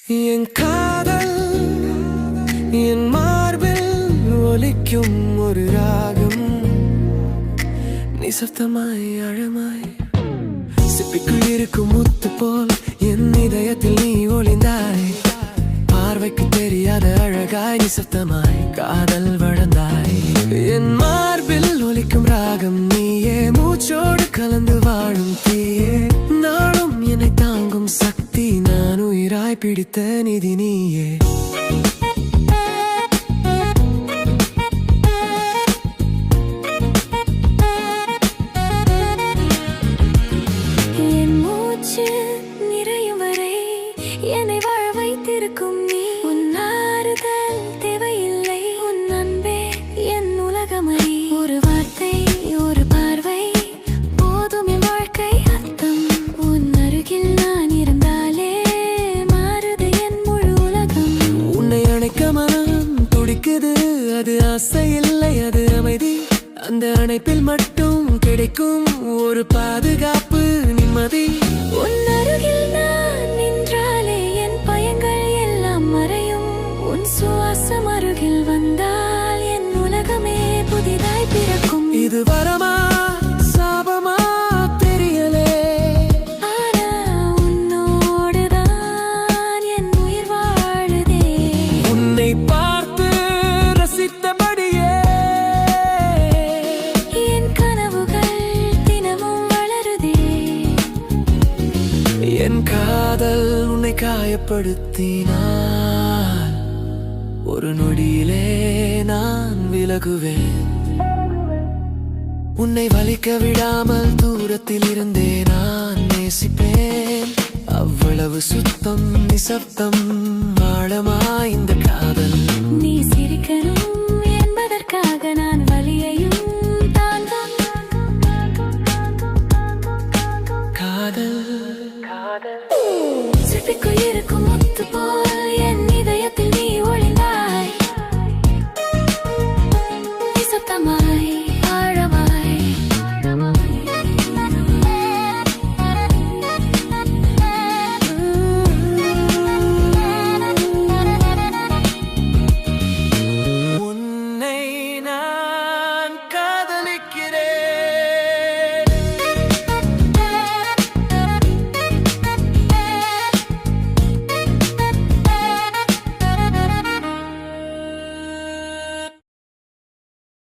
என் காதல் என் மார்பில் ஒலிக்கும் ஒரு ராகம், நிசப்தமாய் அழமாய் சிப்பிக்குள் இருக்கும் முத்து போல் என் இதயத்தில் நீ ஒளிந்தாய். பார்வைக்கு தெரியாத அழகாய் நிசப்தமாய் காதல் வளர்ந்தாய். என் மார்பில் ஒலிக்கும் ராகம் நீயே, மூச்சோடு கலந்து வாழும் தீயே, நாளும் என்னை தாங்கும் சக்தி, நான் உயிராய் பிடித்த நிதி நீயே. என் மூச்சு நிறையும் வரை என்னை வாழ வைத்திருக்கும் நீ. உன் ஆறுதல் தேவையில்லை, உன் அன்பே என் உலகமறி. ஒரு வார்த்தை ஒரு பார்வை போதும் என் வாழ்க்கை அர்த்தம். உன் அருகில் நான் இருந்தாலே மாறுது என் முழு உலகம். உன்னை அணைக்க மனம் துடிக்குது, அது ஆசை இல்லை அது அமைதி. அந்த அணைப்பில் மட்டும் கிடைக்கும் ஒரு பாதுகாப்பு நிம்மதி. உன் அருகில் நான் நின்றாலே என் பயங்கள் எல்லாம் மறையும். உன் சுவாசம் அருகில் வந்தால் என் உலகமே புதிதாய் பிறக்கும். இது வரமா சாபமா தெரியலே, ஆனா உன்னோடுதான் என் உயிர் வாழுதே. உன்னை பார்த்து ரசித்தபடியே என் கனவுகள் தினமும் வளருதே. என் காதல் உன்னை காயப்படுத்தினால் ஒரு நொடியிலே நான் விலகுவேன். உன்னை வலிக்க விடாமல் தூரத்தில் இருந்தே நான் நேசிப்பேன். அவ்வளவு சுத்தம் நிசப்தம் ஆழமாய் இந்த காதல். நீ சிரிக்கணும் என்பதற்காக நான் வலியையும் தாங்கும். காதல் சிப்பிக்குள் இருக்கும்